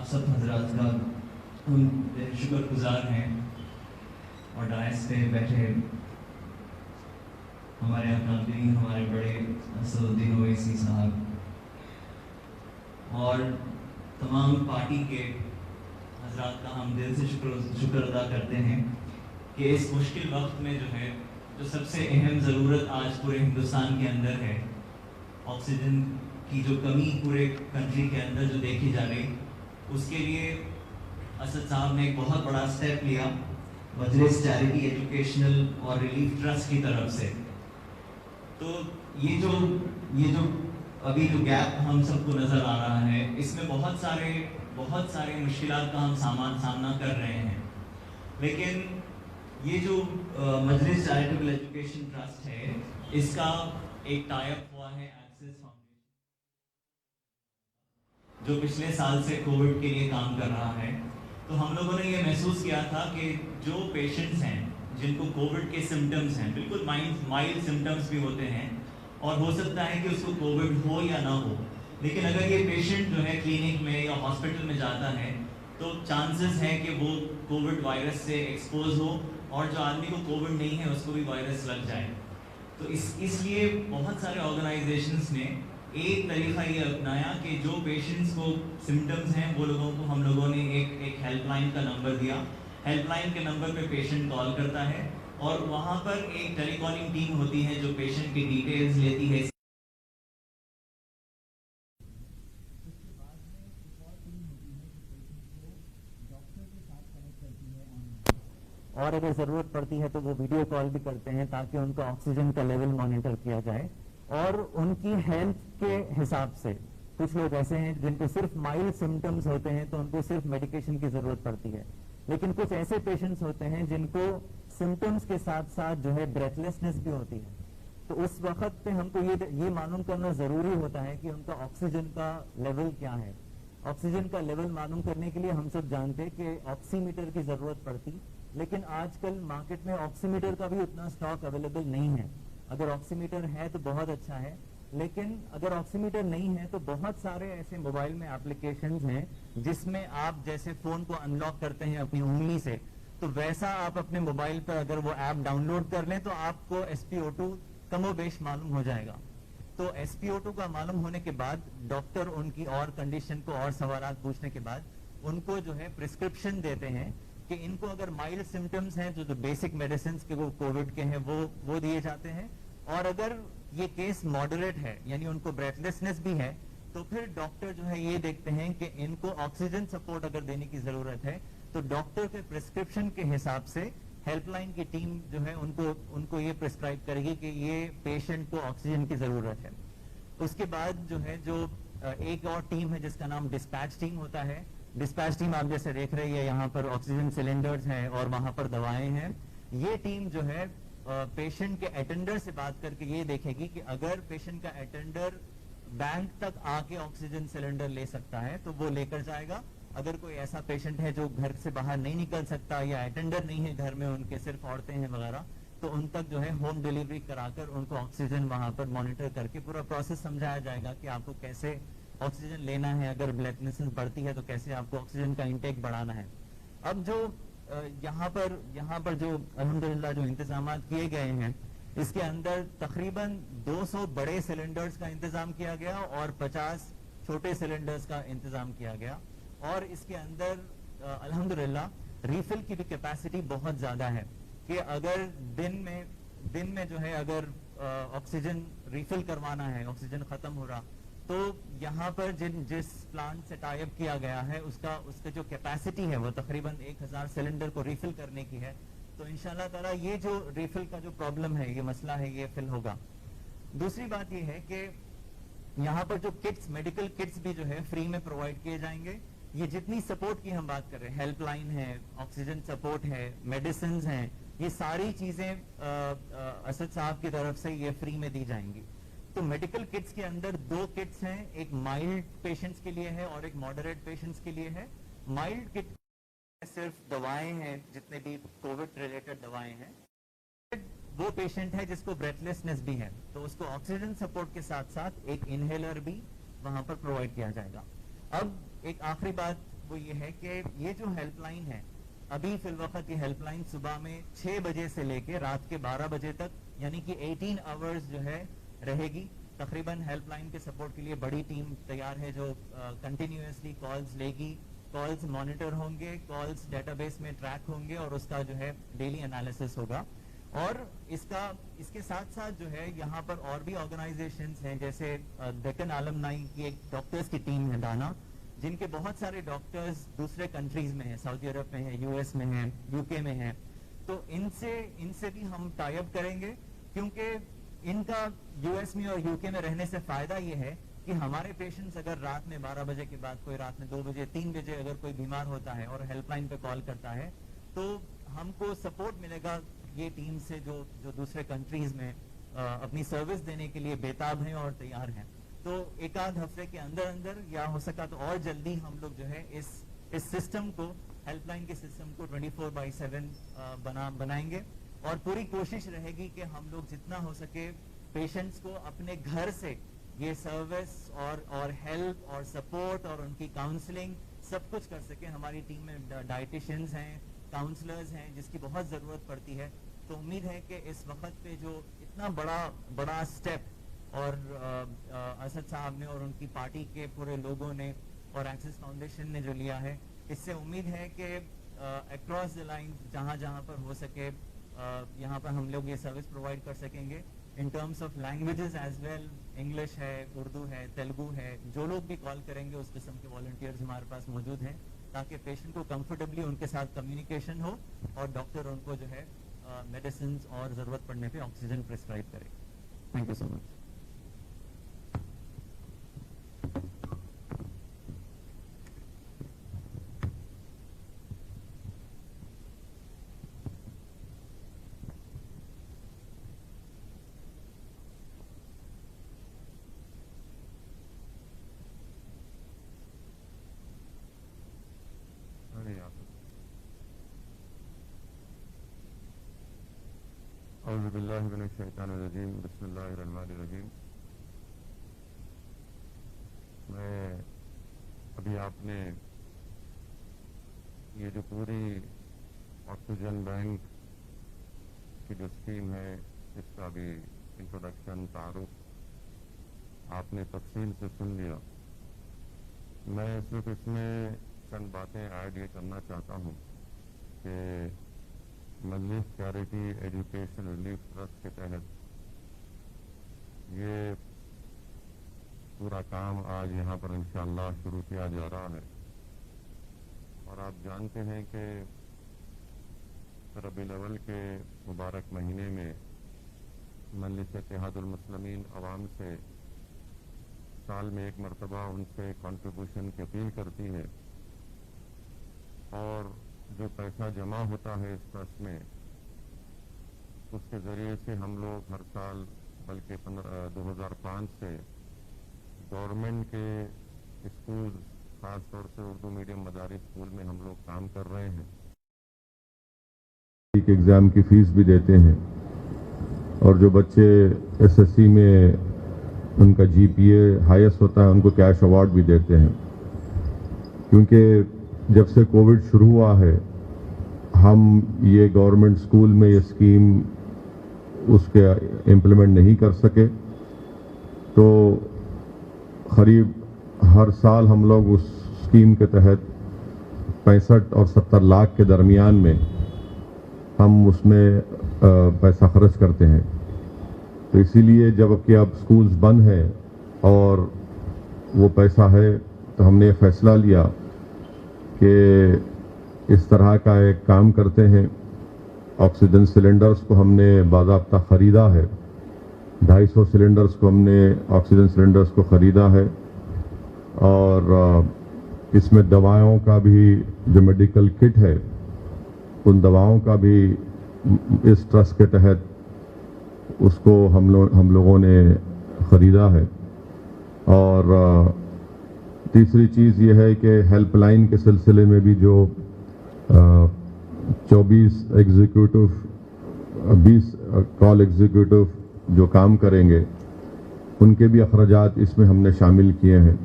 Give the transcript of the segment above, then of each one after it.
آپ سب حضرات کا ہم شکر گزار ہیں اور ڈائس پہ بیٹھے ہمارے اکابرین ہمارے بڑے اسد الدین اویسی صاحب اور تمام پارٹی کے حضرات کا ہم دل سے شکر ادا کرتے ہیں کہ اس مشکل وقت میں جو سب سے اہم ضرورت آج پورے ہندوستان کے اندر ہے، آکسیجن کی جو کمی پورے کنٹری کے اندر جو دیکھی جا رہی، اس کے لیے اسد صاحب نے ایک بہت بڑا اسٹیپ لیا مجلس چیریٹی ایجوکیشنل اور ریلیف ٹرسٹ کی طرف سے۔ تو یہ جو ابھی جو گیپ ہم سب کو نظر آ رہا ہے، اس میں بہت سارے مشکلات کا ہم سامنا کر رہے ہیں، لیکن یہ جو مجلس چیریٹیبل ایجوکیشن ٹرسٹ ہے، اس کا ایک ٹائی اپ ہوا ہے ایکسس فاؤنڈیشن، جو پچھلے سال سے کووڈ کے لیے کام کر رہا ہے۔ تو ہم لوگوں نے یہ محسوس کیا تھا کہ جو پیشنٹس ہیں جن کو کووڈ کے سمٹمز ہیں، بالکل مائلڈ سمٹمز بھی ہوتے ہیں، اور ہو سکتا ہے کہ اس کو کووڈ ہو یا نہ ہو، لیکن اگر یہ پیشنٹ جو ہے کلینک میں یا ہاسپٹل میں جاتا ہے تو چانسز ہیں کہ وہ کووڈ وائرس سے ایکسپوز ہو، اور جو آدمی کو کووڈ نہیں ہے اس کو بھی وائرس لگ جائے۔ تو اس لیے بہت سارے آرگنائزیشنز نے ایک طریقہ یہ اپنایا کہ جو پیشنٹس کو سمٹمز ہیں وہ لوگوں کو ہم لوگوں نے ایک ہیلپ لائن کا نمبر دیا۔ ہیلپ لائن کے نمبر پہ پیشنٹ کال کرتا ہے اور وہاں پر ایک ٹیلی کالنگ ٹیم ہوتی ہے جو پیشنٹ کی ڈیٹیلز لیتی ہے۔ اور اگر ضرورت پڑتی ہے تو وہ ویڈیو کال بھی کرتے ہیں تاکہ ان کا آکسیجن کا لیول مانیٹر کیا جائے، اور ان کی ہیلتھ کے حساب سے کچھ لوگ ایسے ہیں جن کو صرف مائلڈ سمٹمز ہوتے ہیں تو ان کو صرف میڈیکیشن کی ضرورت پڑتی ہے، لیکن کچھ ایسے پیشنٹس ہوتے ہیں جن کو سمٹمز کے ساتھ ساتھ جو ہے بریتھ لیسنس بھی ہوتی ہے۔ تو اس وقت پہ ہم کو یہ معلوم کرنا ضروری ہوتا ہے کہ ان کا آکسیجن کا لیول کیا ہے۔ آکسیجن کا لیول معلوم کرنے کے لیے ہم سب جانتے کہ آکسی میٹر کی ضرورت پڑتی، لیکن آج کل مارکیٹ میں آکسی میٹر کا بھی اتنا سٹاک اویلیبل نہیں ہے۔ اگر آکسی میٹر ہے تو بہت اچھا ہے، لیکن اگر آکسی میٹر نہیں ہے تو بہت سارے ایسے موبائل میں ایپلیکیشنز ہیں جس میں آپ جیسے فون کو انلاک کرتے ہیں اپنی انگلی سے، تو ویسا آپ اپنے موبائل پر اگر وہ ایپ ڈاؤن لوڈ کر لیں تو آپ کو SpO2 کم و بیش معلوم ہو جائے گا۔ تو SpO2 کا معلوم ہونے کے بعد ڈاکٹر ان کی اور کنڈیشن کو اور سوالات پوچھنے کے بعد ان کو جو ہے پرسکرپشن دیتے ہیں کہ ان کو اگر مائلڈ سمٹمز ہیں جو بیسک میڈیسنز کے وہ کووڈ کے ہیں وہ دیے جاتے ہیں، اور اگر یہ کیس ماڈریٹ ہے یعنی ان کو بریتھ لیسنس بھی ہے تو پھر ڈاکٹر جو ہے یہ دیکھتے ہیں کہ ان کو آکسیجن سپورٹ اگر دینے کی ضرورت ہے تو ڈاکٹر کے پرسکرپشن کے حساب سے ہیلپ لائن کی ٹیم جو ہے ان کو یہ پرسکرائب کرے گی کہ یہ پیشنٹ کو آکسیجن کی ضرورت ہے۔ اس کے بعد جو ہے جو ایک اور ٹیم ہے جس کا نام ڈسپیچ ٹیم ہوتا ہے۔ ڈسپیچ ٹیم آپ جیسے دیکھ رہی ہے یہاں پر آکسیجن سلنڈرز ہیں اور وہاں پر دوائیں ہیں۔ یہ ٹیم جو ہے پیشنٹ کے اٹینڈر سے بات کر کے یہ دیکھے گی کہ اگر پیشنٹ کا اٹینڈر بینک تک آ کے آکسیجن سلنڈر لے سکتا ہے تو وہ لے کر جائے گا۔ اگر کوئی ایسا پیشنٹ ہے جو گھر سے باہر نہیں نکل سکتا یا اٹینڈر نہیں ہے گھر میں، ان کے صرف عورتیں ہیں وغیرہ، تو ان تک جو ہے ہوم ڈیلیوری کرا کر ان کو آکسیجن وہاں پر مانیٹر کر کے پورا پروسیس سمجھایا جائے گا کہ آپ کو کیسے آکسیجن لینا ہے، اگر بریتھ لیسنس بڑھتی ہے تو کیسے آپ کو آکسیجن کا انٹیک بڑھانا ہے۔ اب جو یہاں پر جو الحمدللہ جو انتظامات کیے گئے ہیں، اس کے اندر تقریباً 200 بڑے سلنڈرز کا انتظام کیا گیا اور 50 چھوٹے سلنڈرز کا انتظام کیا گیا، اور اس کے اندر الحمدللہ ریفل کی بھی کیپیسٹی بہت زیادہ ہے کہ اگر دن میں جو ہے اگر آکسیجن ریفل کروانا ہے، آکسیجن ختم ہو رہا، تو یہاں پر جس پلانٹ سے ٹائی اپ کیا گیا ہے اس کا جو کیپیسٹی ہے وہ تقریباً 1000 سلنڈر کو ریفل کرنے کی ہے۔ تو انشاءاللہ تعالیٰ یہ جو ریفل کا جو پرابلم ہے، یہ مسئلہ ہے، یہ فل ہوگا۔ دوسری بات یہ ہے کہ یہاں پر جو کٹس، میڈیکل کٹس بھی جو ہے فری میں پرووائڈ کیے جائیں گے۔ یہ جتنی سپورٹ کی ہم بات کر رہے ہیں، ہیلپ لائن ہے، آکسیجن سپورٹ ہے، میڈیسنز ہیں، یہ ساری چیزیں اسد صاحب کی طرف سے یہ فری میں دی جائیں گی۔ تو میڈیکل کٹس کے اندر 2 کٹس ہیں، ایک مائلڈ پیشنٹس کے لیے ہے اور ایک ماڈریٹ پیشنٹس کے لیے ہے۔ مائلڈ کٹ صرف دوائیں ہیں، جتنے بھی کووڈ ریلیٹڈ دوائیں ہیں۔ وہ پیشنٹ ہے جس کو بریتھ لیسنس بھی ہے تو اس کو آکسیجن سپورٹ کے ساتھ ساتھ ایک انہیلر بھی وہاں پر پرووائڈ کیا جائے گا۔ اب ایک آخری بات وہ یہ ہے کہ یہ جو ہیلپ لائن ہے ابھی فی الوقت یہ ہیلپ لائن صبح میں 6 بجے سے لے کے رات کے 12 بجے تک یعنی کہ 18 آورز جو ہے رہے گی. تقریباً ہیلپ لائن کے سپورٹ کے لیے بڑی ٹیم تیار ہے جو کنٹینیوسلی کالز لے گی, کالز مانیٹر ہوں گے, کالز ڈیٹا بیس میں ٹریک ہوں گے اور اس کا جو ہے ڈیلی انالیسس ہوگا. اور اس کے ساتھ ساتھ جو ہے یہاں پر اور بھی آرگنائزیشنز ہیں جیسے ڈیکن عالمنائی کی ایک ڈاکٹرز کی ٹیم ہے دانا, جن کے بہت سارے ڈاکٹرز دوسرے کنٹریز میں ہیں, سعودی عرب میں ہیں, یو ایس میں ہیں, یو کے میں ہیں. تو ان سے بھی ہم ٹائی اپ کریں گے کیونکہ ان کا یو ایس میں اور یو کے میں رہنے سے فائدہ یہ ہے کہ ہمارے پیشنٹس اگر رات میں 12 بجے کے بعد کوئی رات میں 2 بجے 3 بجے اگر کوئی بیمار ہوتا ہے اور ہیلپ لائن پہ کال کرتا ہے تو ہم کو سپورٹ ملے گا یہ ٹیم سے جو دوسرے کنٹریز میں اپنی سروس دینے کے لیے بےتاب ہیں اور تیار ہیں. تو ایک آدھ ہفتے کے اندر یا ہو سکا تو اور جلدی ہم لوگ جو ہے اس سسٹم کو, ہیلپ لائن کے سسٹم کو 24/7 بنائیں گے اور پوری کوشش رہے گی کہ ہم لوگ جتنا ہو سکے پیشنٹس کو اپنے گھر سے یہ سروس اور ہیلپ اور سپورٹ اور ان کی کاؤنسلنگ سب کچھ کر سکیں. ہماری ٹیم میں ڈائٹیشنز ہیں, کاؤنسلرز ہیں جس کی بہت ضرورت پڑتی ہے. تو امید ہے کہ اس وقت پہ جو اتنا بڑا اسٹیپ اور اسد صاحب نے اور ان کی پارٹی کے پورے لوگوں نے اور ایکسس فاؤنڈیشن نے جو لیا ہے, اس سے امید ہے کہ اکراس دی لائن جہاں پر ہو سکے یہاں پر ہم لوگ یہ سروس پرووائڈ کر سکیں گے in terms of languages as well. English ہے, اردو ہے, تیلگو ہے, جو لوگ بھی کال کریں گے اس قسم کے والنٹیئرز ہمارے پاس موجود ہیں تاکہ پیشنٹ کو کمفرٹیبلی ان کے ساتھ کمیونیکیشن ہو اور ڈاکٹر ان کو جو ہے میڈیسنز اور ضرورت پڑنے پہ آکسیجن پرسکرائب کرے. تھینک یو سو مچ. اعوذ باللہ من الشیطان الرجیم. بسم اللہ الرحمن الرحیم. میں ابھی آپ نے یہ جو پوری آکسیجن بینک کی جو اسکیم ہے اس کا بھی انٹروڈکشن, تعارف آپ نے تفصیل سے سن لیا. میں صرف اس میں چند باتیں ایڈ یہ کرنا چاہتا ہوں کہ مجلس چیریٹی ایجوکیشن ریلیف ٹرسٹ کے تحت یہ پورا کام آج یہاں پر انشاءاللہ شروع کیا جا رہا ہے. اور آپ جانتے ہیں کہ ربیع الاول کے مبارک مہینے میں مجلس اتحاد المسلمین عوام سے سال میں ایک مرتبہ ان سے کنٹریبیوشن کی اپیل کرتی ہے اور جو پیسہ جمع ہوتا ہے اس ٹرسٹ میں اس کے ذریعے سے ہم لوگ ہر سال بلکہ 2005 سے گورنمنٹ کے اسکول خاص طور سے اردو میڈیم مدارس اسکول میں ہم لوگ کام کر رہے ہیں. ایگزام کی فیس بھی دیتے ہیں اور جو بچے ایس ایس سی میں ان کا جی پی اے ہائیسٹ ہوتا ہے ان کو کیش ایوارڈ بھی دیتے ہیں. کیونکہ جب سے کووڈ شروع ہوا ہے ہم یہ گورنمنٹ اسکول میں یہ اسکیم اس کے امپلیمنٹ نہیں کر سکے, تو قریب ہر سال ہم لوگ اس اسکیم کے تحت 65 اور 70 لاکھ کے درمیان میں ہم اس میں پیسہ خرچ کرتے ہیں. تو اسی لیے جب کہ اب اسکولز بند ہیں اور وہ پیسہ ہے تو ہم نے یہ فیصلہ لیا کہ اس طرح کا ایک کام کرتے ہیں. آکسیجن سلنڈرز کو ہم نے باضابطہ خریدا ہے, 250 سلنڈرز کو ہم نے آکسیجن سلنڈرز کو خریدا ہے اور اس میں دوائوں کا بھی جو میڈیکل کٹ ہے ان دوائوں کا بھی اس ٹرسٹ کے تحت اس کو ہم لوگوں نے خریدا ہے. اور تیسری چیز یہ ہے کہ ہیلپ لائن کے سلسلے میں بھی جو 24 ایگزیکیوٹو 20 کال ایگزیکیوٹو جو کام کریں گے ان کے بھی اخراجات اس میں ہم نے شامل کیے ہیں.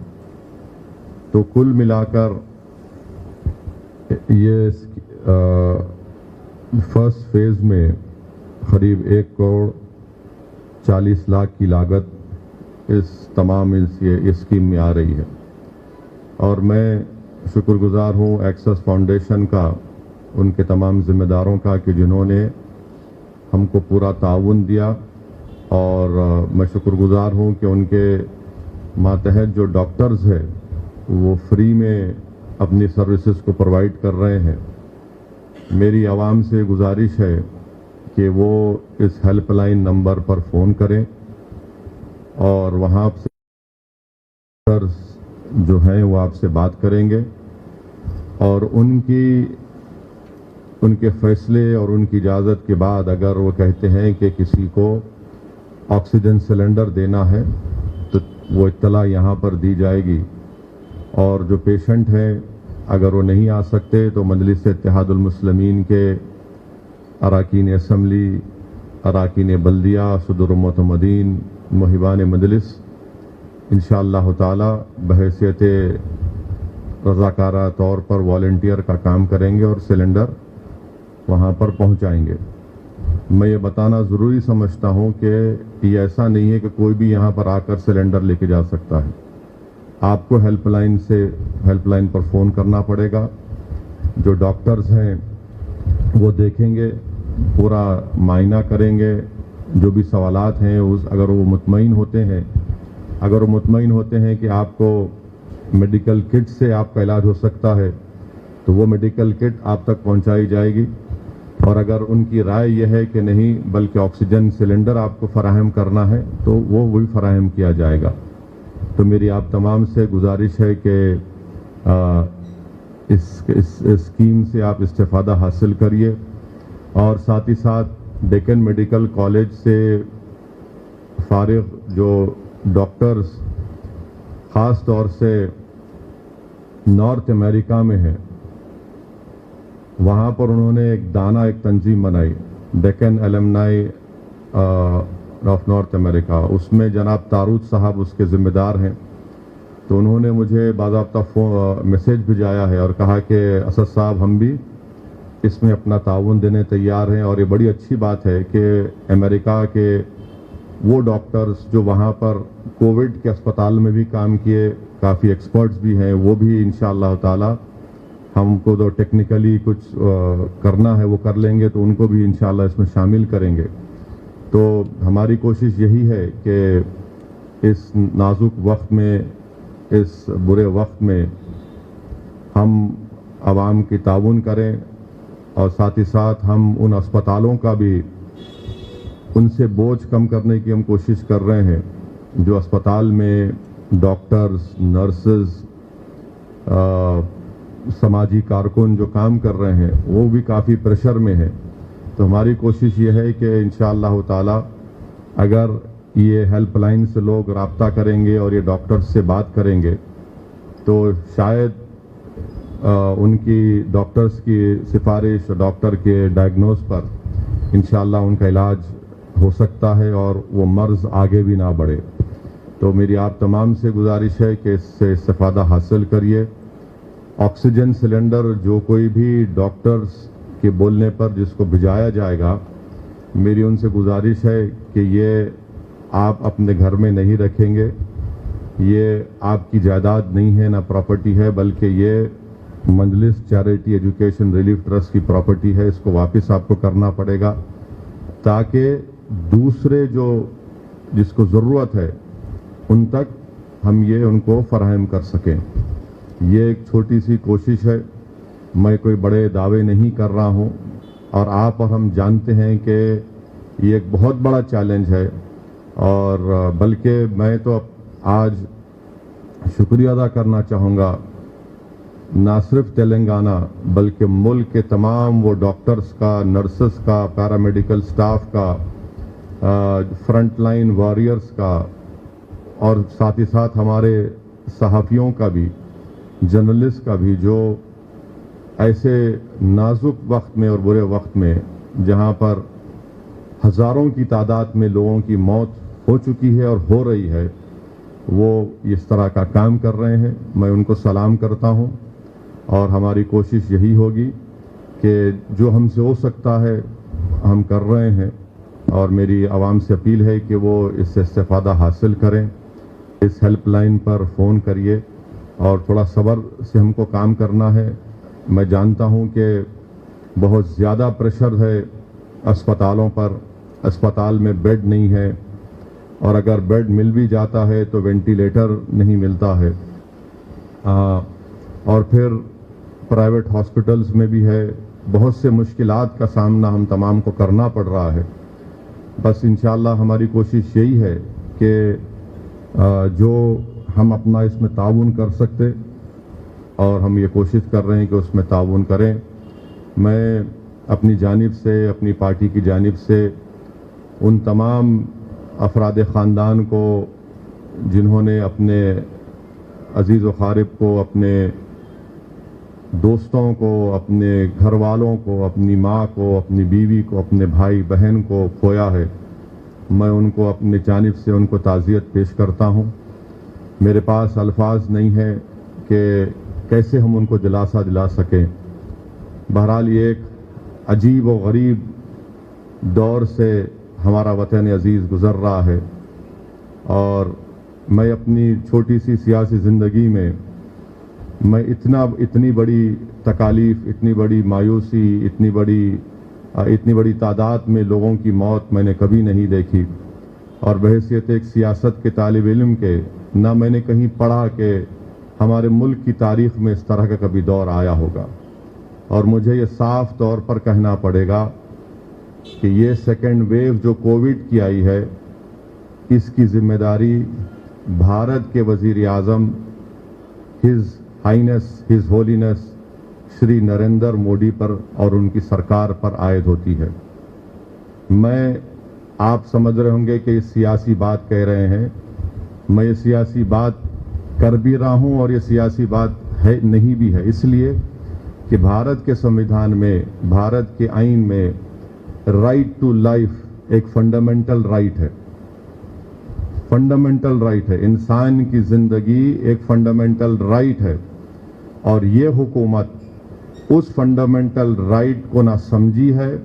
تو کل ملا کر یہ فرسٹ فیز میں قریب 1,40,00,000 کی لاگت اس تمام اسکیم میں آ رہی ہے، اور میں شکر گزار ہوں ایکسس فاؤنڈیشن کا، ان کے تمام ذمہ داروں کا کہ جنہوں نے ہم کو پورا تعاون دیا، اور میں شکر گزار ہوں کہ ان کے ماتحت جو ڈاکٹرز ہیں وہ فری میں اپنی سروسز کو پرووائڈ کر رہے ہیں۔ میری عوام سے گزارش ہے کہ وہ اس ہیلپ لائن نمبر پر فون کریں، اور وہاں سے ڈاکٹرز جو ہیں وہ آپ سے بات کریں گے، اور ان کے فیصلے اور ان کی اجازت کے بعد اگر وہ کہتے ہیں کہ کسی کو آکسیجن سلنڈر دینا ہے تو وہ اطلاع یہاں پر دی جائے گی، اور جو پیشنٹ ہیں اگر وہ نہیں آ سکتے تو مجلس اتحاد المسلمین کے اراکین اسمبلی، اراکین بلدیہ، صدر معتمدین، محبان مجلس انشاءاللہ تعالی بحیثیت رضاکارہ طور پر والنٹیئر کا کام کریں گے اور سلنڈر وہاں پر پہنچائیں گے۔ میں یہ بتانا ضروری سمجھتا ہوں کہ یہ ایسا نہیں ہے کہ کوئی بھی یہاں پر آ کر سلنڈر لے کے جا سکتا ہے۔ آپ کو ہیلپ لائن پر فون کرنا پڑے گا، جو ڈاکٹرز ہیں وہ دیکھیں گے، پورا معائنہ کریں گے، جو بھی سوالات ہیں اگر وہ مطمئن ہوتے ہیں کہ آپ کو میڈیکل کٹ سے آپ کا علاج ہو سکتا ہے تو وہ میڈیکل کٹ آپ تک پہنچائی جائے گی، اور اگر ان کی رائے یہ ہے کہ نہیں بلکہ آکسیجن سلنڈر آپ کو فراہم کرنا ہے تو وہ بھی فراہم کیا جائے گا۔ تو میری آپ تمام سے گزارش ہے کہ اس اسکیم سے آپ استفادہ حاصل کریے، اور ساتھ ہی ساتھ ڈیکن میڈیکل کالج سے فارغ جو ڈاکٹرز خاص طور سے نارتھ امریکہ میں ہیں، وہاں پر انہوں نے ایک تنظیم بنائی، ڈیکن ایلمنائی آف نارتھ امریکہ، اس میں جناب تارود صاحب اس کے ذمہ دار ہیں۔ تو انہوں نے مجھے باضابطہ میسیج بھیجایا ہے اور کہا کہ اسد صاحب ہم بھی اس میں اپنا تعاون دینے تیار ہیں، اور یہ بڑی اچھی بات ہے کہ امریکہ کے وہ ڈاکٹرز جو وہاں پر کووڈ کے اسپتال میں بھی کام کیے، کافی ایکسپرٹس بھی ہیں، وہ بھی انشاءاللہ تعالی ہم کو تو ٹیکنیکلی کچھ کرنا ہے وہ کر لیں گے، تو ان کو بھی انشاءاللہ اس میں شامل کریں گے۔ تو ہماری کوشش یہی ہے کہ اس نازک وقت میں، اس برے وقت میں ہم عوام کی تعاون کریں، اور ساتھ ہی ساتھ ہم ان اسپتالوں کا بھی ان سے بوجھ کم کرنے کی ہم کوشش کر رہے ہیں، جو اسپتال میں ڈاکٹرز، نرسز، سماجی کارکن جو کام کر رہے ہیں وہ بھی کافی پریشر میں ہیں۔ تو ہماری کوشش یہ ہے کہ انشاءاللہ تعالی اگر یہ ہیلپ لائن سے لوگ رابطہ کریں گے اور یہ ڈاکٹرز سے بات کریں گے تو شاید ان کی ڈاکٹرز کی سفارش، ڈاکٹر کے ڈائگنوز پر انشاءاللہ ان کا علاج ہو سکتا ہے اور وہ مرض آگے بھی نہ بڑھے۔ تو میری آپ تمام سے گزارش ہے کہ اس سے استفادہ حاصل کریے۔ آکسیجن سلنڈر جو کوئی بھی ڈاکٹرز کے بولنے پر جس کو بھجایا جائے گا، میری ان سے گزارش ہے کہ یہ آپ اپنے گھر میں نہیں رکھیں گے، یہ آپ کی جائیداد نہیں ہے، نہ پراپرٹی ہے، بلکہ یہ مجلس چیریٹی ایجوکیشن ریلیف ٹرسٹ کی پراپرٹی ہے۔ اس کو واپس آپ کو کرنا پڑے گا تاکہ دوسرے جس کو ضرورت ہے ان تک ہم یہ ان کو فراہم کر سکیں۔ یہ ایک چھوٹی سی کوشش ہے، میں کوئی بڑے دعوے نہیں کر رہا ہوں، اور آپ اور ہم جانتے ہیں کہ یہ ایک بہت بڑا چیلنج ہے، اور بلکہ میں تو آج شکریہ ادا کرنا چاہوں گا نہ صرف تلنگانہ بلکہ ملک کے تمام وہ ڈاکٹرز کا، نرسز کا، پیرامیڈیکل سٹاف کا، فرنٹ لائن واریئرز کا، اور ساتھ ہی ساتھ ہمارے صحافیوں کا بھی، جرنلسٹ کا بھی، جو ایسے نازک وقت میں اور برے وقت میں جہاں پر ہزاروں کی تعداد میں لوگوں کی موت ہو چکی ہے اور ہو رہی ہے، وہ اس طرح کا کام کر رہے ہیں۔ میں ان کو سلام کرتا ہوں، اور ہماری کوشش یہی ہوگی کہ جو ہم سے ہو سکتا ہے ہم کر رہے ہیں، اور میری عوام سے اپیل ہے کہ وہ اس سے استفادہ حاصل کریں. اس ہیلپ لائن پر فون کریے اور تھوڑا صبر سے ہم کو کام کرنا ہے. میں جانتا ہوں کہ بہت زیادہ پریشر ہے اسپتالوں پر، اسپتال میں بیڈ نہیں ہے، اور اگر بیڈ مل بھی جاتا ہے تو وینٹیلیٹر نہیں ملتا ہے، اور پھر پرائیویٹ ہاسپٹلز میں بھی ہے. بہت سے مشکلات کا سامنا ہم تمام کو کرنا پڑ رہا ہے. بس انشاءاللہ ہماری کوشش یہی ہے کہ جو ہم اپنا اس میں تعاون کر سکتے، اور ہم یہ کوشش کر رہے ہیں کہ اس میں تعاون کریں. میں اپنی جانب سے، اپنی پارٹی کی جانب سے ان تمام افراد خاندان کو جنہوں نے اپنے عزیز و اقارب کو، اپنے دوستوں کو، اپنے گھر والوں کو، اپنی ماں کو، اپنی بیوی کو، اپنے بھائی بہن کو کھویا ہے، میں ان کو اپنی جانب سے ان کو تعزیت پیش کرتا ہوں. میرے پاس الفاظ نہیں ہیں کہ کیسے ہم ان کو دلاسا دلا سکیں. بہرحال یہ ایک عجیب و غریب دور سے ہمارا وطن عزیز گزر رہا ہے، اور میں اپنی چھوٹی سی سیاسی زندگی میں اتنی بڑی تکالیف، اتنی بڑی مایوسی، اتنی بڑی تعداد میں لوگوں کی موت میں نے کبھی نہیں دیکھی. اور بحیثیت ایک سیاست کے طالب علم کے نہ میں نے کہیں پڑھا کہ ہمارے ملک کی تاریخ میں اس طرح کا کبھی دور آیا ہوگا. اور مجھے یہ صاف طور پر کہنا پڑے گا کہ یہ سیکنڈ ویو جو کووڈ کی آئی ہے، اس کی ذمہ داری بھارت کے وزیر اعظم his Hines, his holiness Shri Narendra Modi پر اور ان کی سرکار پر عائد ہوتی ہے. میں، آپ سمجھ رہے ہوں گے کہ یہ سیاسی بات کہہ رہے ہیں، میں یہ سیاسی بات کر بھی رہا ہوں اور یہ سیاسی بات ہے نہیں بھی ہے، اس لیے کہ بھارت کے سمویدھان میں، بھارت کے آئین میں رائٹ ٹو لائف ایک فنڈامنٹل رائٹ ہے. فنڈامنٹل رائٹ ہے، انسان کی زندگی ایک فنڈامنٹل رائٹ ہے، اور یہ حکومت اس فنڈامنٹل رائٹ کو نہ سمجھی ہے،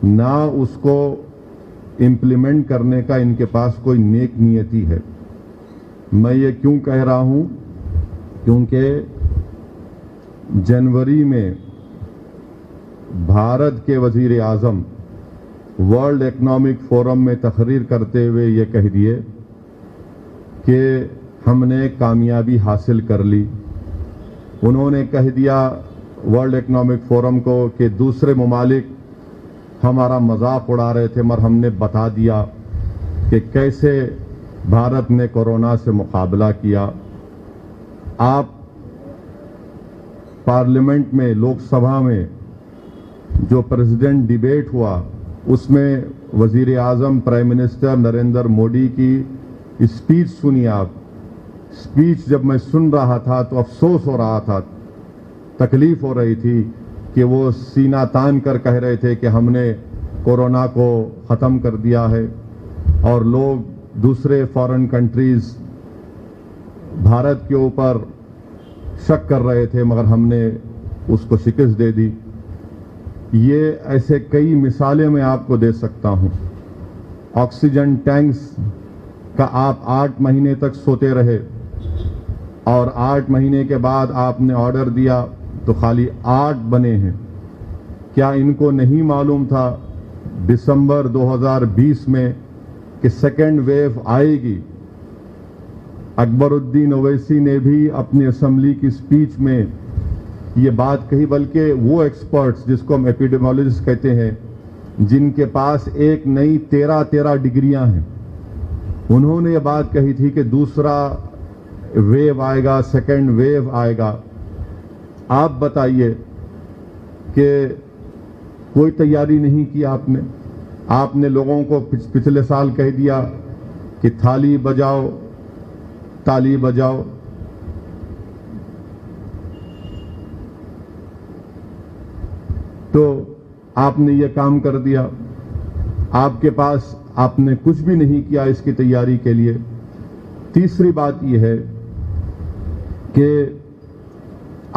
نہ اس کو امپلیمنٹ کرنے کا ان کے پاس کوئی نیک نیتی ہے. میں یہ کیوں کہہ رہا ہوں؟ کیونکہ جنوری میں بھارت کے وزیر اعظم ورلڈ اکنامک فورم میں تقریر کرتے ہوئے یہ کہہ دیے کہ ہم نے کامیابی حاصل کر لی. انہوں نے کہہ دیا ورلڈ اکنامک فورم کو کہ دوسرے ممالک ہمارا مذاق اڑا رہے تھے، مگر ہم نے بتا دیا کہ کیسے بھارت نے کورونا سے مقابلہ کیا. آپ پارلیمنٹ میں، لوک سبھا میں جو پریزیڈنٹ ڈیبیٹ ہوا، اس میں وزیر اعظم پرائم منسٹر نریندر مودی کی اسپیچ سنی. آپ اسپیچ جب میں سن رہا تھا تو افسوس ہو رہا تھا، تکلیف ہو رہی تھی کہ وہ سینہ تان کر کہہ رہے تھے کہ ہم نے کورونا کو ختم کر دیا ہے، اور لوگ دوسرے فارن کنٹریز بھارت کے اوپر شک کر رہے تھے، مگر ہم نے اس کو شکست دے دی. یہ ایسے کئی مثالیں میں آپ کو دے سکتا ہوں. آکسیجن ٹینکس کا آپ 8 مہینے تک سوتے رہے، اور 8 مہینے کے بعد آپ نے آرڈر دیا تو خالی 8 بنے ہیں. کیا ان کو نہیں معلوم تھا دسمبر 2020 میں کہ سیکنڈ ویو آئے گی؟ اکبر الدین اویسی نے بھی اپنی اسمبلی کی اسپیچ میں یہ بات کہی، بلکہ وہ ایکسپرٹس جس کو ہم ایپیڈیمیولوجسٹ کہتے ہیں، جن کے پاس ایک نئی 13 ڈگریاں ہیں، انہوں نے یہ بات کہی تھی کہ دوسرا ویو آئے گا، سیکنڈ ویو آئے گا. آپ بتائیے کہ کوئی تیاری نہیں کی آپ نے لوگوں کو پچھلے سال کہہ دیا کہ تھالی بجاؤ، تالی بجاؤ. تو آپ نے یہ کام کر دیا. آپ کے پاس آپ نے کچھ بھی نہیں کیا اس کی تیاری کے لیے. تیسری بات یہ ہے کہ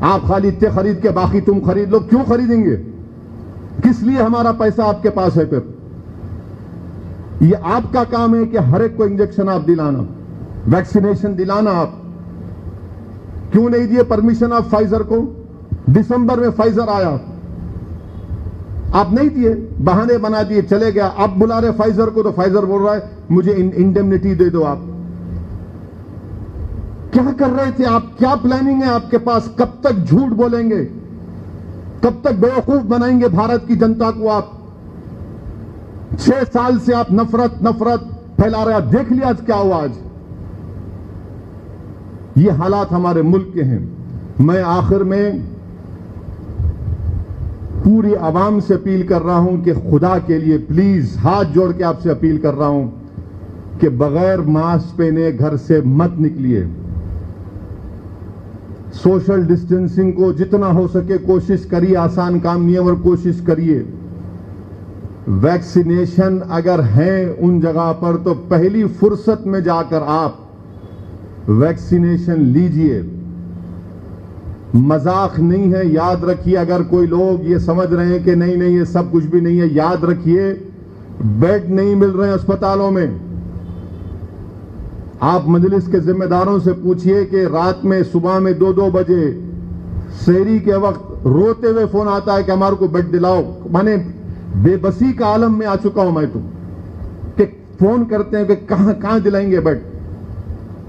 آپ خریدتے خرید کے باقی تم خرید لو. کیوں خریدیں گے؟ کس لیے ہمارا پیسہ آپ کے پاس ہے؟ پھر یہ آپ کا کام ہے کہ ہر ایک کو انجیکشن آپ دلانا, ویکسینیشن دلانا. آپ کیوں نہیں دیے پرمیشن آپ فائزر کو؟ دسمبر میں فائزر آیا, آپ نہیں دیے, بہانے بنا دیے, چلے گیا. اب بلا رہے فائزر کو تو فائزر بول رہا ہے مجھے انڈیمنٹی دے دو. آپ کیا کر رہے تھے؟ آپ کیا پلاننگ ہے آپ کے پاس؟ کب تک جھوٹ بولیں گے؟ کب تک بیوقوف بنائیں گے بھارت کی جنتا کو؟ آپ 6 سال سے آپ نفرت پھیلا رہے. آپ دیکھ لیا آج کیا ہوا. آج یہ حالات ہمارے ملک کے ہیں. میں آخر میں پوری عوام سے اپیل کر رہا ہوں کہ خدا کے لیے پلیز ہاتھ جوڑ کے آپ سے اپیل کر رہا ہوں کہ بغیر ماسک پہنے گھر سے مت نکلیے. سوشل ڈسٹینسنگ کو جتنا ہو سکے کوشش کریے. آسان کام نہیں ہے اور کوشش کریے. ویکسینیشن اگر ہیں ان جگہ پر تو پہلی فرصت میں جا کر آپ ویکسینیشن لیجئے. مذاق نہیں ہے, یاد رکھیے. اگر کوئی لوگ یہ سمجھ رہے ہیں کہ نہیں یہ سب کچھ بھی نہیں ہے, یاد رکھیے بیڈ نہیں مل رہے ہیں اسپتالوں میں. آپ مجلس کے ذمہ داروں سے پوچھئے کہ رات میں صبح میں 2 بجے سحری کے وقت روتے ہوئے فون آتا ہے کہ ہمارے کو بیڈ دلاؤ. میں نے بے بسی کا عالم میں آ چکا ہوں میں تو, کہ فون کرتے ہیں کہ کہاں دلائیں گے بیڈ.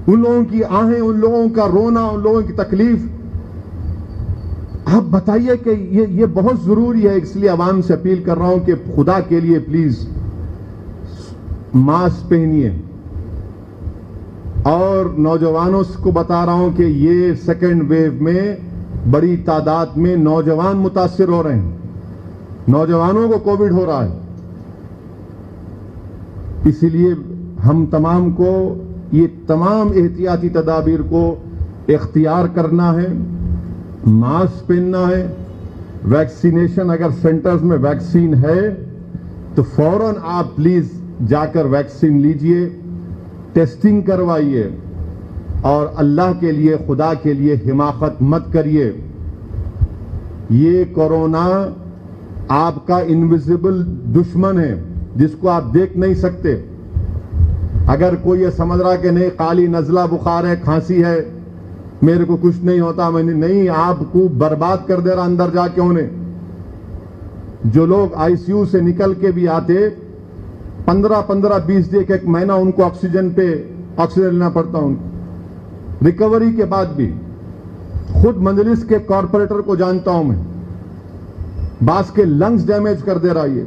ان لوگوں کی آہیں, ان لوگوں کا رونا, ان لوگوں کی تکلیف. آپ بتائیے کہ یہ بہت ضروری ہے. اس لیے عوام سے اپیل کر رہا ہوں کہ خدا کے لیے پلیز ماسک پہنیے. اور نوجوانوں کو بتا رہا ہوں کہ یہ سیکنڈ ویو میں بڑی تعداد میں نوجوان متاثر ہو رہے ہیں. نوجوانوں کو کووڈ ہو رہا ہے. اسی لیے ہم تمام کو یہ تمام احتیاطی تدابیر کو اختیار کرنا ہے. ماسک پہننا ہے. ویکسینیشن اگر سینٹرز میں ویکسین ہے تو فوراً آپ پلیز جا کر ویکسین لیجئے, ٹیسٹنگ کروائیے. اور اللہ کے لیے, خدا کے لیے حماقت مت کریے. یہ کورونا آپ کا انویزیبل دشمن ہے جس کو آپ دیکھ نہیں سکتے. اگر کوئی یہ سمجھ رہا کہ نہیں کالی نزلہ بخار ہے, کھانسی ہے, میرے کو کچھ نہیں ہوتا, میں نہیں, آپ کو برباد کر دے رہا اندر جا کے. انہیں جو لوگ آئی سی یو سے نکل کے بھی آتے 15-20 دن, 1 مہینہ ان کو آکسیجن لینا پڑتا. ان ریکوری کے بعد بھی خود مجلس کے کارپوریٹر کو جانتا ہوں میں, بعض کے لنگز ڈیمیج کر دے رہا ہے.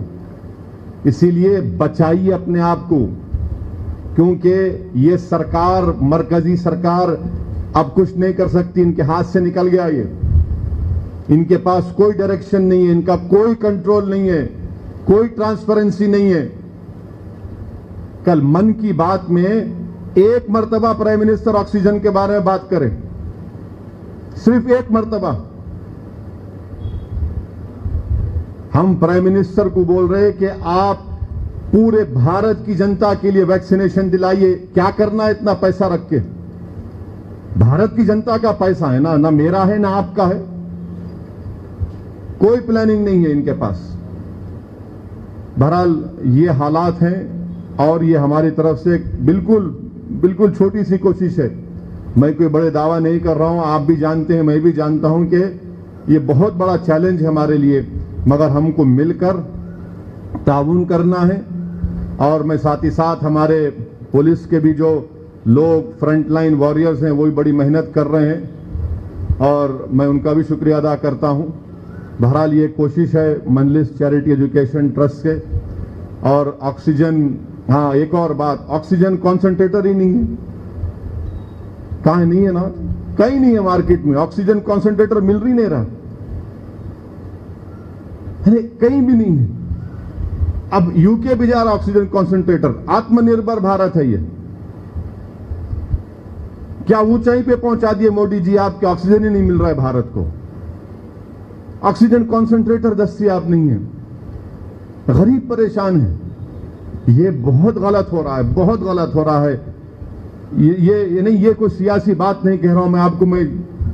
اسی لیے بچائیے اپنے آپ کو, کیونکہ یہ سرکار, مرکزی سرکار اب کچھ نہیں کر سکتی. ان کے ہاتھ سے نکل گیا یہ. ان کے پاس کوئی ڈائریکشن نہیں ہے, ان کا کوئی کنٹرول نہیں ہے, کوئی ٹرانسپیرنسی نہیں ہے. کل من کی بات میں 1 مرتبہ پرائم منسٹر آکسیجن کے بارے میں بات کریں, صرف 1 مرتبہ. ہم پرائم منسٹر کو بول رہے کہ آپ پورے بھارت کی جنتا کے لیے ویکسینیشن دلائیے. کیا کرنا ہے اتنا پیسہ رکھ کے؟ بھارت کی جنتا کا پیسہ ہے نا, نہ میرا ہے نہ آپ کا ہے. کوئی پلاننگ نہیں ہے ان کے پاس. بہرحال یہ حالات ہیں اور یہ ہماری طرف سے بالکل چھوٹی سی کوشش ہے. میں کوئی بڑے دعویٰ نہیں کر رہا ہوں, آپ بھی جانتے ہیں, میں بھی جانتا ہوں کہ یہ بہت بڑا چیلنج ہے ہمارے لیے, مگر ہم کو مل کر تعاون کرنا ہے. اور میں ساتھ ہی ساتھ ہمارے پولیس کے بھی جو لوگ فرنٹ لائن واریئرز ہیں وہ بھی بڑی محنت کر رہے ہیں اور میں ان کا بھی شکریہ ادا کرتا ہوں. بہرحال یہ کوشش ہے مجلس چیریٹی ایجوکیشن ٹرسٹ کے. اور آکسیجن, ہاں ایک اور بات, آکسیجن کانسنٹریٹر ہی نہیں ہے. کہاں نہیں ہے نا, کہیں نہیں ہے مارکیٹ میں. آکسیجن کانسنٹریٹر مل رہی نہیں رہا, کہیں بھی نہیں ہے. اب یو کے بھی جا رہا آکسیجن کانسنٹریٹر. آتم نربھر بھارت ہے یہ. کیا اونچائی پہ پہنچا دیے موڈی جی آپ کے آکسیجن ہی نہیں مل رہا ہے بھارت کو. آکسیجن کانسنٹریٹر دستیاب نہیں ہے. غریب پریشان ہے. یہ بہت غلط ہو رہا ہے, بہت غلط ہو رہا ہے. یہ نہیں, یہ کوئی سیاسی بات نہیں کہہ رہا ہوں میں آپ کو. میں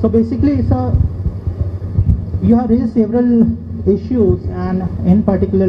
So basically, sir, you have raised several issues, and in particular,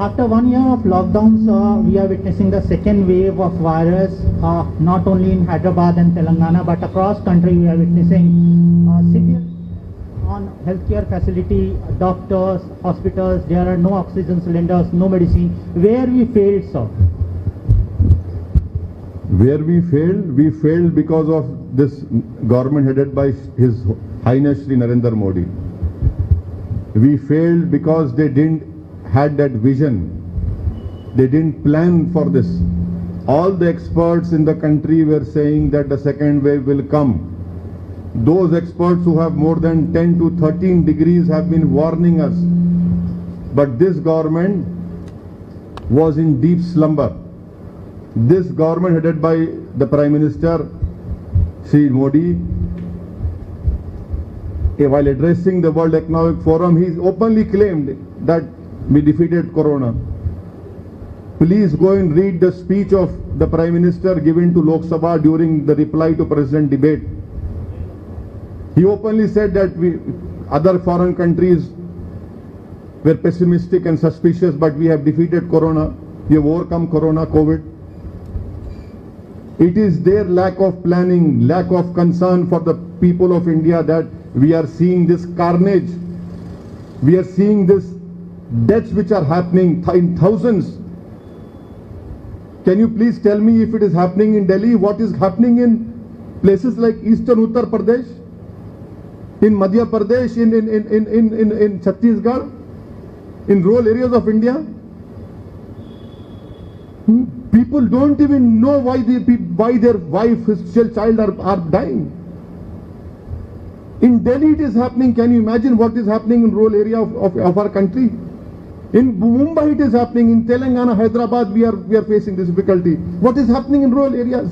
After 1 year of lockdowns, we are witnessing the second wave of virus, not only in Hyderabad and Telangana, but across country we are witnessing severe on healthcare facility, doctors, hospitals, there are no oxygen cylinders, no medicine. Where we failed, sir? Where we failed because of this government headed by His Highness Shri Narendra Modi. We failed because they didn't had that vision. They didn't plan for this. All the experts in the country were saying that the second wave will come. Those experts who have more than 10 to 13 degrees have been warning us. But this government was in deep slumber. This government headed by the Prime Minister, Shri Modi, while addressing the World Economic Forum, he openly claimed that we defeated Corona. Please go and read the speech of the Prime Minister given to Lok Sabha during the reply to President debate. He openly said that other foreign countries were pessimistic and suspicious, but we have defeated Corona. We have overcome Corona, COVID. It is their lack of planning, lack of concern for the people of India that we are seeing this carnage. We are seeing this deaths which are happening in thousands. Can you please tell me if it is happening in Delhi, what is happening in places like Eastern Uttar Pradesh, in Madhya Pradesh, in Chhattisgarh, in rural areas of India? People don't even know why their wife, his child are dying. In Delhi it is happening. Can you imagine what is happening in rural area of our country? In Mumbai it is happening. In Telangana, Hyderabad we are facing this difficulty. What is happening in rural areas?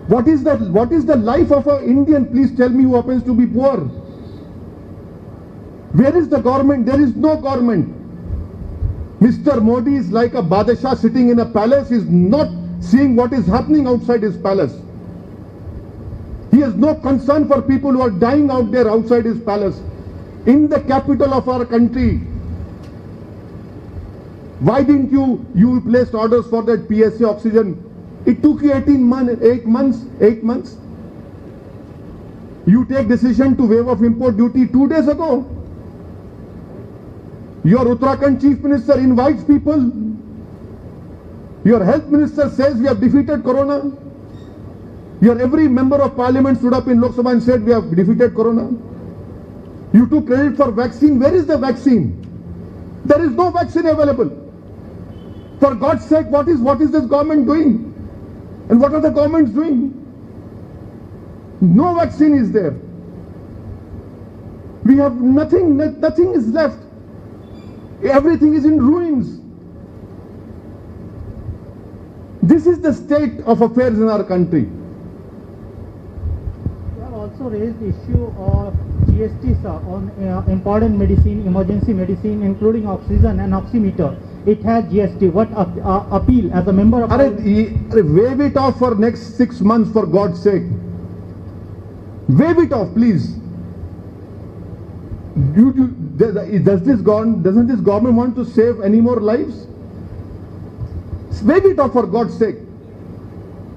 What is the life of an Indian? Please tell me, who happens to be poor. Where is the government? There is no government. Mr. Modi is like a Badshah sitting in a palace. He is not seeing what is happening outside his palace. He has no concern for people who are dying out there outside his palace. In the capital of our country, why didn't you placed orders for that PSA oxygen? It took you 8 months. You take decision to waive of import duty 2 days ago. Your Uttarakhand Chief Minister invites people. Your Health Minister says we have defeated Corona. Your every member of Parliament stood up in Lok Sabha and said we have defeated Corona. You took credit for vaccine. Where is the vaccine? There is no vaccine available. For God's sake, what is this government doing? And what are the governments doing? No vaccine is there. We have nothing is left. Everything is in ruins. This is the state of affairs in our country. You have also raised the issue of GST, sir, on important medicine, emergency medicine, including oxygen and oximeter. It has GST. What appeal as a member of... Waive it off for next 6 months, for God's sake. Waive it off, please. Doesn't this government want to save any more lives? Waive it off for God's sake.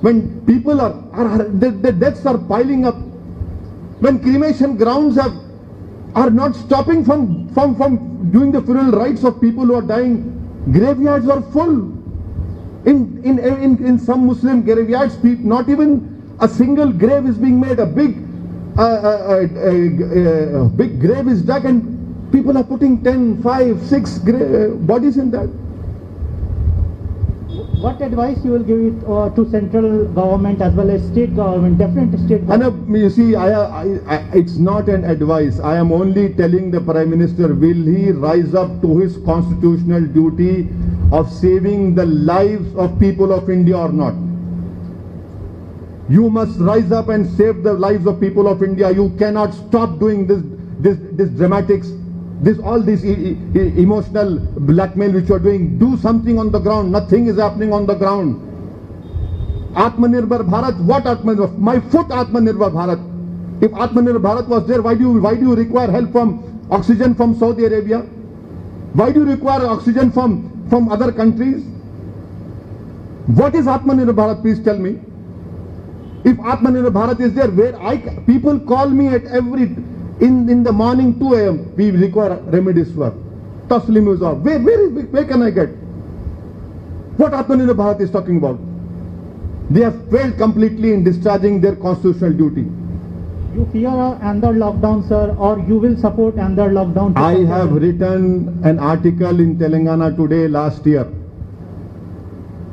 When people the deaths are piling up, when cremation grounds are not stopping from doing the funeral rites of people who are dying, graveyards are full. In some Muslim graveyards, not even a single grave is being made. A big grave is dug and people are putting 10, 5, 6 bodies in that. What advice you will give it to central government as well as state government, different state government? You see, it's not an advice. I am only telling the Prime Minister, will he rise up to his constitutional duty of saving the lives of people of India or not? You must rise up and save the lives of people of India. You cannot stop doing this dramatics, all this emotional blackmail which you are doing. Do something on the ground. Nothing is happening on the ground. Atmanirbhar Bharat, what Atmanirbhar? My foot Atmanirbhar Bharat. If Atmanirbhar Bharat was there, why do you require help from oxygen from Saudi Arabia? Why do you require oxygen from other countries? What is Atmanirbhar Bharat? Please tell me. If Atmanirbhar Bharat is there, where people call me at in the morning 2 a.m. we require remdesivir, Tocilizumab. Where can I get? What Atmanirbhar Bharat is talking about? They have failed completely in discharging their constitutional duty. You fear another lockdown, sir, or you will support another lockdown? I have written an article in Telangana Today last year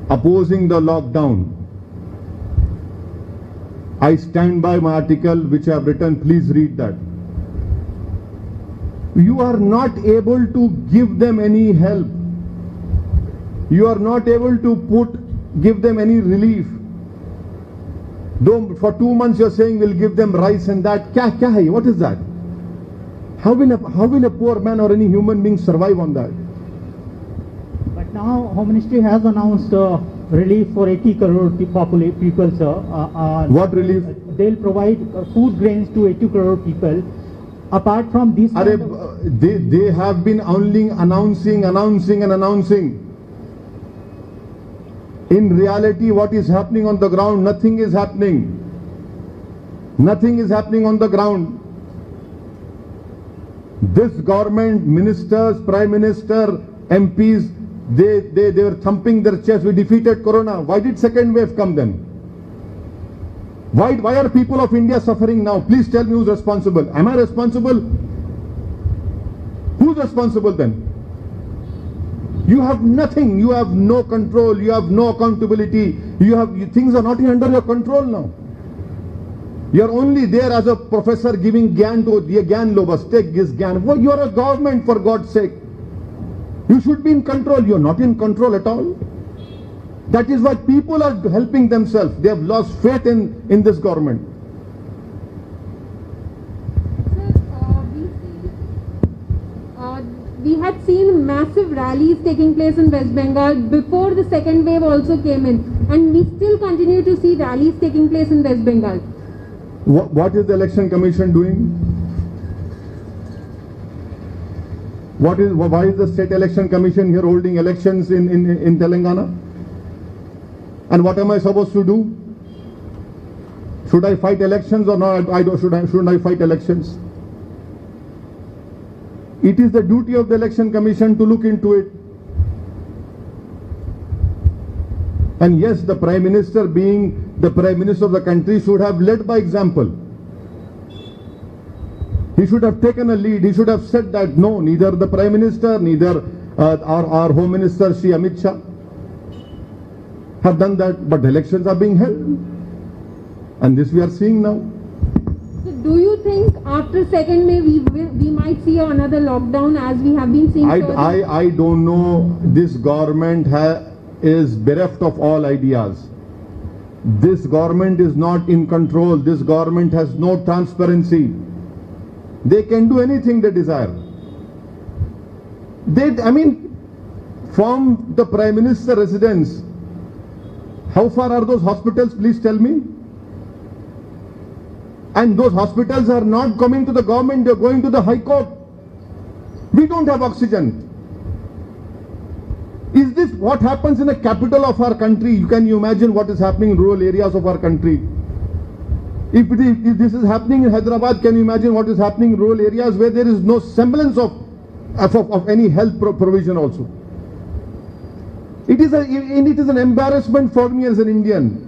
opposing the lockdown. I stand by my article which I have written. Please read that. You are not able to give them any help. You are not able to give them any relief. Though for 2 months you are saying we'll give them rice and that. Kya hai? What is that? How will a poor man or any human being survive on that? But now Home Ministry has announced relief for 80 crore people, sir. What relief? They'll provide food grains to 80 crore people. Apart from this, they have been only announcing. In reality, what is happening on the ground? Nothing is happening. Nothing is happening on the ground. This government, ministers, Prime Minister, MPs, they were thumping their chest. We defeated Corona. Why did second wave come then? Why are people of India suffering now? Please tell me who's responsible. Am I responsible? Who's responsible then? You have nothing. You have no control. You have no accountability. Things are not under your control now. You are only there as a professor giving gyan to gyan lobas. Take this gyan. Well, you are a government, for God's sake. You should be in control. You are not in control at all. That is why people are helping themselves. They have lost faith in this government. We had seen massive rallies taking place in West Bengal before the second wave also came in, and we still continue to see rallies taking place in West Bengal. What is the Election Commission doing? Why is the State Election Commission here holding elections in Telangana? And what am I supposed to do? Should I fight elections or not? Shouldn't I fight elections? It is the duty of the Election Commission to look into it. And yes, the Prime Minister, being the Prime Minister of the country, should have led by example. He should have taken a lead. He should have said that no, neither the Prime Minister, neither our Home Minister, Shri Amit Shah, have done that. But elections are being held. And this we are seeing now. So do you think after second May we might see another lockdown as we have been seeing? I don't know. This government is bereft of all ideas. This government is not in control. This government has no transparency. They can do anything they desire. From the Prime Minister residence, how far are those hospitals? Please tell me. And those hospitals are not coming to the government, they are going to the High Court. We don't have oxygen. Is this what happens in the capital of our country? Can you imagine what is happening in rural areas of our country? If this is happening in Hyderabad, can you imagine what is happening in rural areas where there is no semblance of any health provision also? It is an embarrassment for me as an Indian.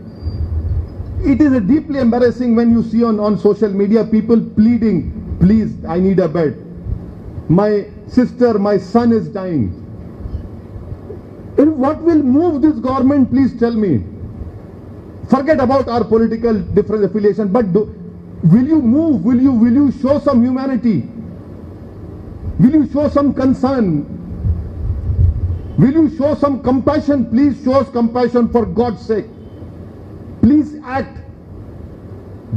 It is deeply embarrassing when you see on social media people pleading, please, I need a bed. My sister, my son is dying. And what will move this government, please tell me? Forget about our political different affiliation, but will you move? Will you show some humanity? Will you show some concern? Will you show some compassion? Please show us compassion, for God's sake. Please act.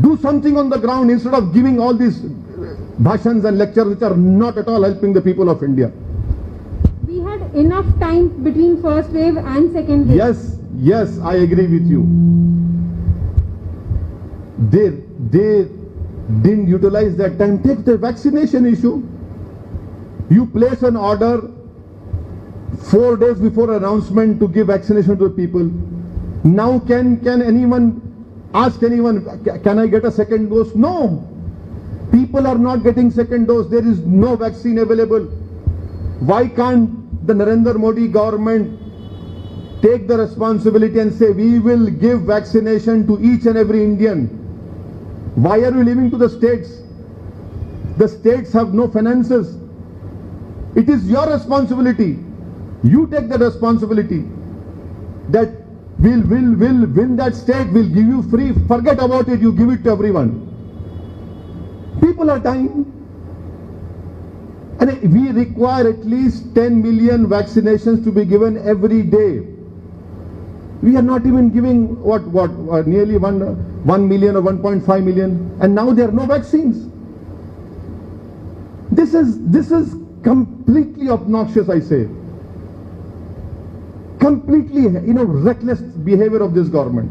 Do something on the ground instead of giving all these bhashans and lectures which are not at all helping the people of India. We had enough time between first wave and second wave. Yes, I agree with you. didn't utilize that time. Take the vaccination issue. You place an order 4 days before announcement to give vaccination to the people. Now can anyone ask anyone, can I get a second dose? No. People are not getting second dose. There is no vaccine available. Why can't the Narendra Modi government take the responsibility and say, we will give vaccination to each and every Indian? Why are you leaving to the states? The states have no finances. It is your responsibility. You take the responsibility that we'll win that state, we'll give you free. Forget about it, you give it to everyone. People are dying. And we require at least 10 million vaccinations to be given every day. We are not even giving nearly 1 million or 1.5 million, and now there are no vaccines. This is completely obnoxious, I say. Completely, reckless behavior of this government.